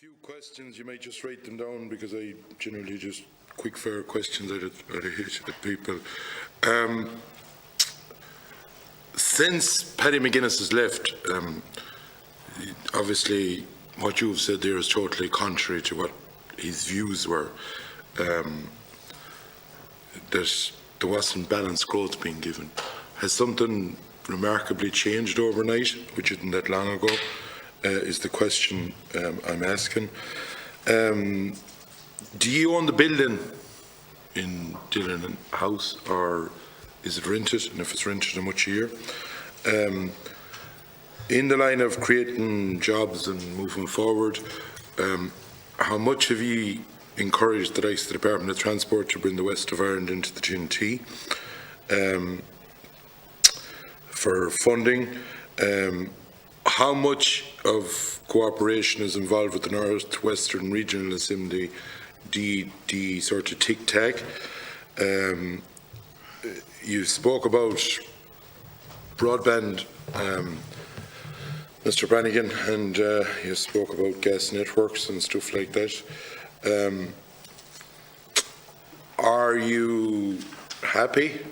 few questions. You might just write them down because I generally just quick fire questions I'd hit at people. Since Paddy McGuinness has left, obviously what you've said there is totally contrary to what his views were. There wasn't balanced growth being given. Has something remarkably changed overnight, which isn't that long ago, is the question I'm asking. Do you own the building in Dillon House, or is it rented? And if it's rented, how much a year? In the line of creating jobs and moving forward, how much have you encouraged the likes of the Department of Transport to bring the West of Ireland into the TNT for funding? How much of cooperation is involved with the North Western Regional Assembly, the sort of tic-tac? You spoke about broadband, Mr. Brannigan, and you spoke about gas networks and stuff like that. Are you happy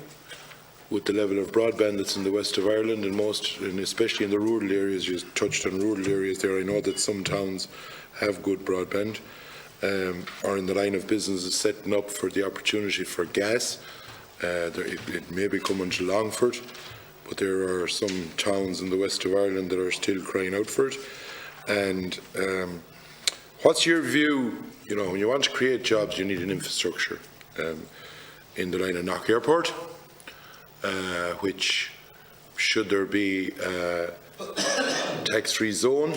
with the level of broadband that's in the west of Ireland, and especially in the rural areas? You touched on rural areas there. I know that some towns have good broadband, or in the line of businesses setting up for the opportunity for gas. It may be coming to Longford, but there are some towns in the west of Ireland that are still crying out for it. And what's your view? You know, when you want to create jobs, you need an infrastructure. In the line of Knock Airport, which, should there be a tax-free zone,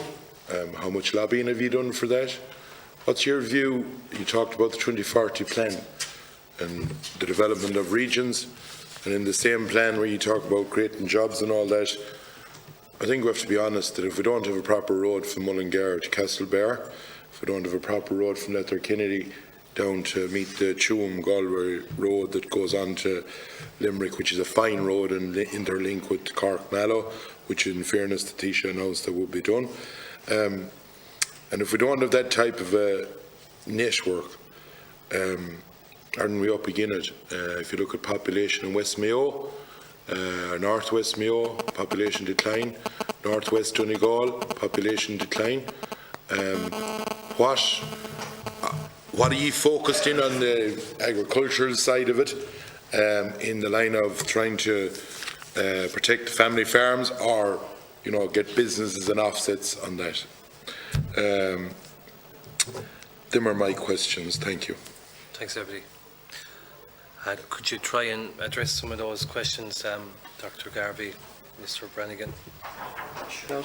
how much lobbying have you done for that? What's your view? You talked about the 2040 plan and the development of regions, and in the same plan where you talk about creating jobs and all that, I think we have to be honest that if we don't have a proper road from Mullingar to Castlebar, if we don't have a proper road from Letterkenny down to meet the Tuam-Galway road that goes on to Limerick, which is a fine road and interlink with Cork-Mallow, which in fairness to Taoiseach announced that would be done. And if we don't have that type of a network, aren't we up against it? If you look at population in West Mayo, North West Mayo, population decline, North West Donegal, population decline. What are you focused in on the agricultural side of it, in the line of trying to protect family farms, or, you know, get businesses and offsets on that? Them are my questions. Thank you. Thanks, everybody. Could you try and address some of those questions, Dr. Garvey, Mr. Brannigan? Sure,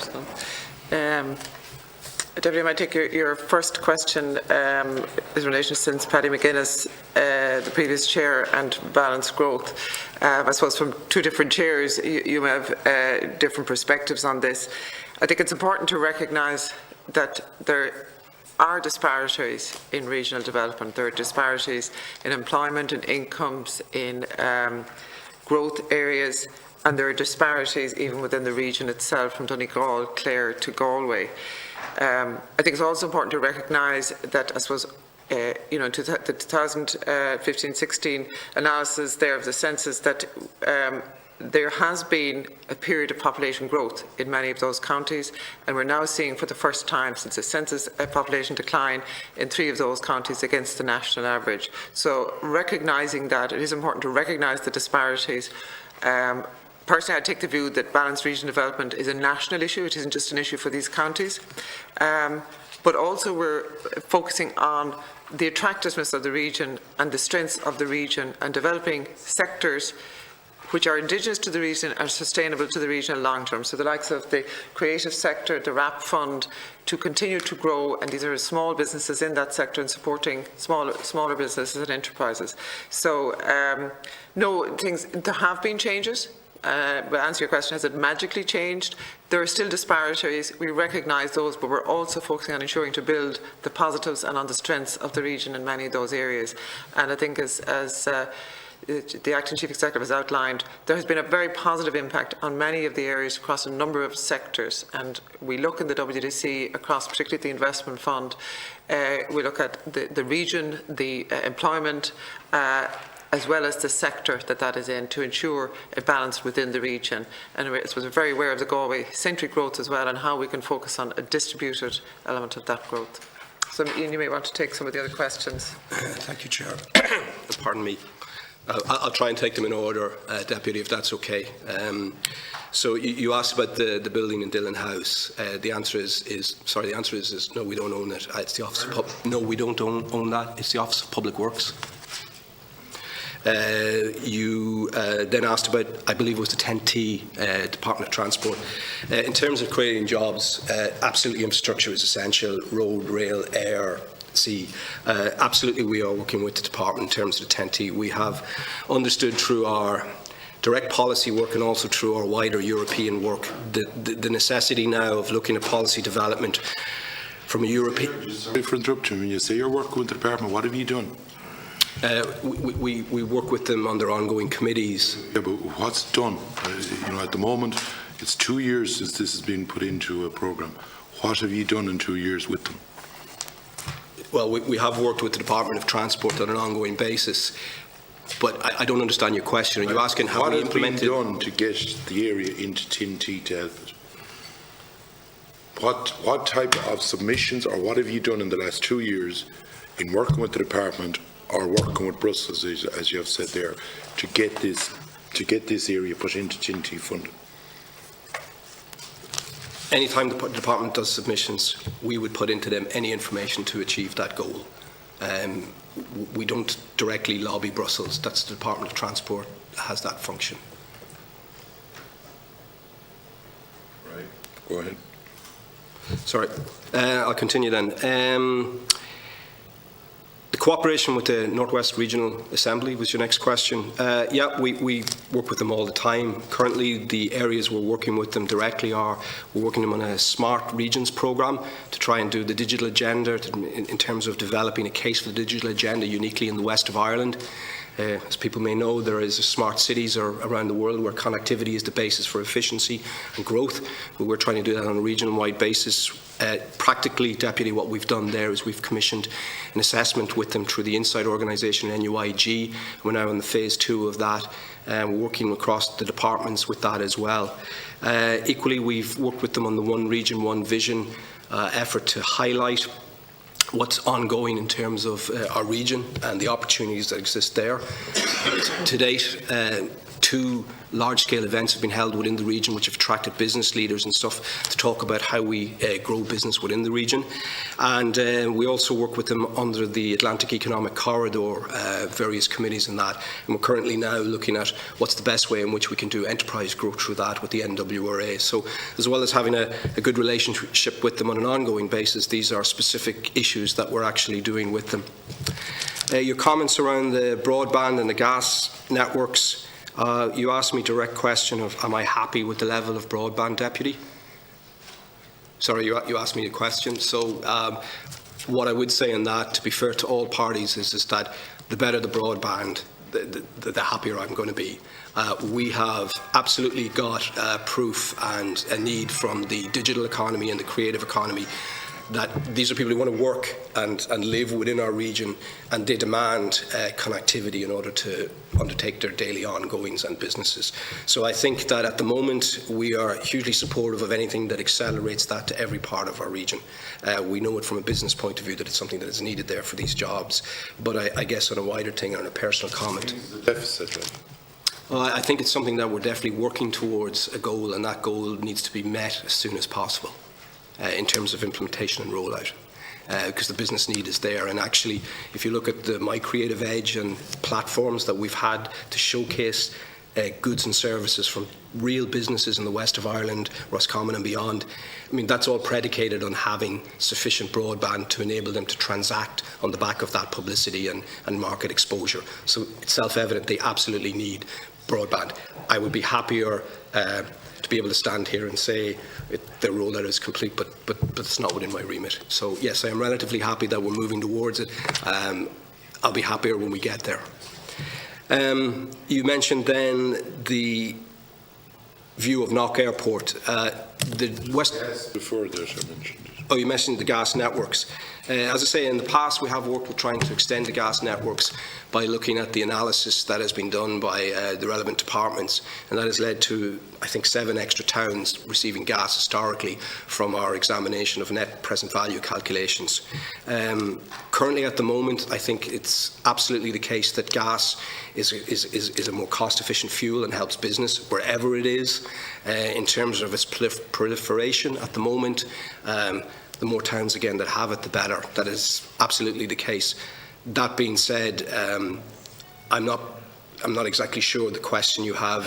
Deputy, I might take your first question in relation since Paddy McGuinness, the previous chair, and balanced growth. I suppose from two different chairs, you have different perspectives on this. I think it's important to recognise that there are disparities in regional development. There are disparities in employment and incomes in growth areas, and there are disparities even within the region itself, from Donegal, Clare to Galway. I think it's also important to recognise that, I suppose, the 2015-16 analysis there of the census, that there has been a period of population growth in many of those counties, and we're now seeing for the first time since the census a population decline in 3 of those counties against the national average. So recognising that, it is important to recognise the disparities. Personally, I take the view that balanced regional development is a national issue. It isn't just an issue for these counties. But also we're focusing on the attractiveness of the region and the strengths of the region, and developing sectors which are indigenous to the region and sustainable to the region long term. So the likes of the creative sector, the RAP fund, to continue to grow, and these are small businesses in that sector, and supporting smaller businesses and enterprises. So there have been changes. But answer your question, has it magically changed? There are still disparities. We recognise those, but we're also focusing on ensuring to build the positives and on the strengths of the region in many of those areas. And I think as the Acting Chief Executive has outlined, there has been a very positive impact on many of the areas across a number of sectors. And we look in the WDC across particularly the investment fund, we look at the region, the employment, as well as the sector that is in, to ensure a balance within the region. And we're very aware of the Galway-centric growth as well, and how we can focus on a distributed element of that growth. So Ian, you may want to take some of the other questions. Thank you, Chair. Pardon me. I'll try and take them in order, Deputy, if that's okay. So you asked about the building in Dillon House. The answer is no, we don't own it. It's the Office of no, we don't own that. It's the Office of Public Works. You then asked about, I believe it was the 10T, Department of Transport. In terms of creating jobs, absolutely infrastructure is essential, road, rail, air, sea. Absolutely we are working with the department in terms of the 10T. We have understood through our direct policy work and also through our wider European work the necessity now of looking at policy development from a European... Sorry for interrupting. When you say you're working with the department, what have you done? We work with them on their ongoing committees. Yeah, but what's done? At the moment, it's 2 years since this has been put into a programme. What have you done in 2 years with them? Well, we have worked with the Department of Transport on an ongoing basis, but I don't understand your question. Are you asking how we implemented... What has been done to get the area into 10T to help it? What type of submissions, or what have you done in the last 2 years in working with the department or working with Brussels, as you have said there, to get this area put into 10T funding? Anytime the department does submissions, we would put into them any information to achieve that goal. We don't directly lobby Brussels. That's the Department of Transport has that function. Right. Go ahead. Sorry. I'll continue then. The cooperation with the Northwest Regional Assembly was your next question. Yeah, we work with them all the time. Currently, the areas we're working with them directly are, we're working them on a Smart Regions programme to try and do the digital agenda in terms of developing a case for the digital agenda uniquely in the west of Ireland. As people may know, there is smart cities around the world where connectivity is the basis for efficiency and growth. But we're trying to do that on a region-wide basis. Practically, Deputy, what we've done there is we've commissioned an assessment with them through the Inside organisation, NUIG. We're now in the phase 2 of that. We're working across the departments with that as well. Equally, we've worked with them on the One Region, One Vision effort to highlight what's ongoing in terms of our region and the opportunities that exist there. To date, 2 large-scale events have been held within the region which have attracted business leaders and stuff to talk about how we grow business within the region. And we also work with them under the Atlantic Economic Corridor, various committees in that. And we're currently now looking at what's the best way in which we can do enterprise growth through that with the NWRA. So as well as having a good relationship with them on an ongoing basis, these are specific issues that we're actually doing with them. Your comments around the broadband and the gas networks, you asked me a direct question of, am I happy with the level of broadband, Deputy? Sorry, you asked me a question. So what I would say on that, to be fair to all parties, is that the better the broadband, the happier I'm going to be. We have absolutely got proof and a need from the digital economy and the creative economy that these are people who want to work and live within our region, and they demand connectivity in order to undertake their daily ongoings and businesses. So I think that at the moment we are hugely supportive of anything that accelerates that to every part of our region. We know it from a business point of view that it's something that is needed there for these jobs. But I guess on a wider thing, on a personal comment. The deficit, right? Well, I think it's something that we're definitely working towards a goal, and that goal needs to be met as soon as possible. In terms of implementation and rollout, because the business need is there. And actually, if you look at the My Creative Edge and platforms that we've had to showcase goods and services from real businesses in the west of Ireland, Roscommon and beyond, I mean, that's all predicated on having sufficient broadband to enable them to transact on the back of that publicity and market exposure. So it's self-evident they absolutely need broadband. I would be happier to be able to stand here and say the rollout is complete, but it's not within my remit. So yes, I am relatively happy that we're moving towards it. I'll be happier when we get there. You mentioned then the view of Knock Airport. The West. Before that, I mentioned it. Oh, you mentioned the gas networks. As I say, in the past, we have worked with trying to extend the gas networks by looking at the analysis that has been done by the relevant departments, and that has led to, I think, 7 extra towns receiving gas historically from our examination of net present value calculations. Currently, at the moment, I think it's absolutely the case that gas is a more cost-efficient fuel and helps business wherever it is. In terms of its proliferation at the moment, the more towns, again, that have it, the better. That is absolutely the case. That being said, I'm not exactly sure the question you have.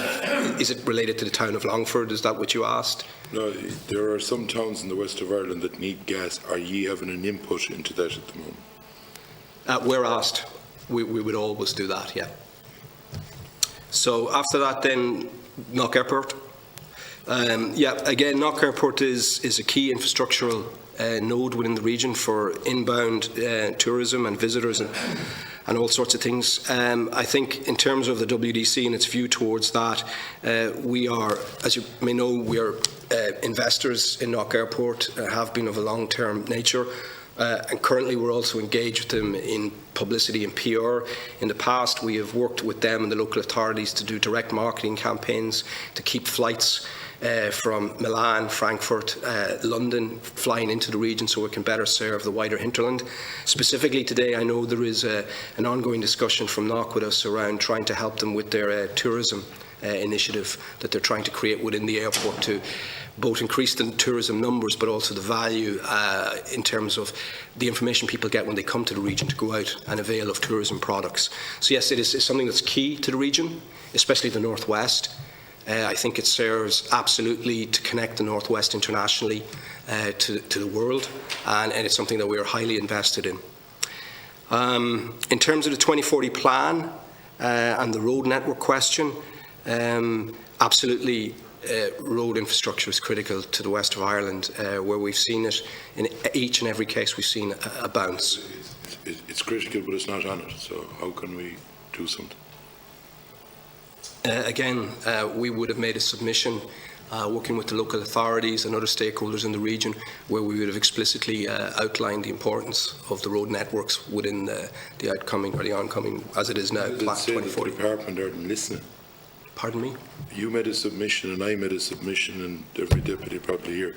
Is it related to the town of Longford? Is that what you asked? No, there are some towns in the west of Ireland that need gas. Are ye having an input into that at the moment? We're asked. We would always do that, yeah. So after that, then, Knock Airport. Again, Knock Airport is a key infrastructural node within the region for inbound tourism and visitors and all sorts of things. I think in terms of the WDC and its view towards that, we are, as you may know, we are investors in Knock Airport, have been of a long-term nature. And currently we're also engaged with them in publicity and PR. In the past, we have worked with them and the local authorities to do direct marketing campaigns to keep flights from Milan, Frankfurt, London, flying into the region so it can better serve the wider hinterland. Specifically today, I know there is an ongoing discussion from Knock with us around trying to help them with their tourism initiative that they're trying to create within the airport to both increase the tourism numbers but also the value in terms of the information people get when they come to the region to go out and avail of tourism products. So yes, it's something that's key to the region, especially the Northwest. I think it serves absolutely to connect the Northwest internationally to the world, and it's something that we are highly invested in. In terms of the 2040 plan and the road network question, absolutely road infrastructure is critical to the west of Ireland, where we've seen it in each and every case. We've seen a bounce. It's critical, but it's not on it. So how can we do something? Again, we would have made a submission working with the local authorities and other stakeholders in the region where we would have explicitly outlined the importance of the road networks within the outcoming or the oncoming, as it is now, Plan 2040. The department aren't listening. Pardon me? You made a submission and I made a submission and every deputy probably here.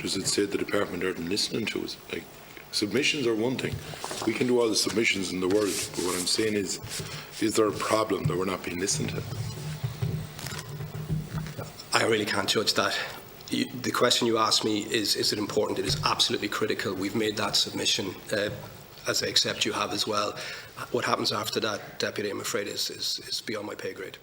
Does it say the department aren't listening to us? Like, submissions are one thing. We can do all the submissions in the world, but what I'm saying is there a problem that we're not being listened to? I really can't judge that. The question you asked me is it important? It is absolutely critical. We've made that submission, as I accept you have as well. What happens after that, Deputy, I'm afraid is beyond my pay grade.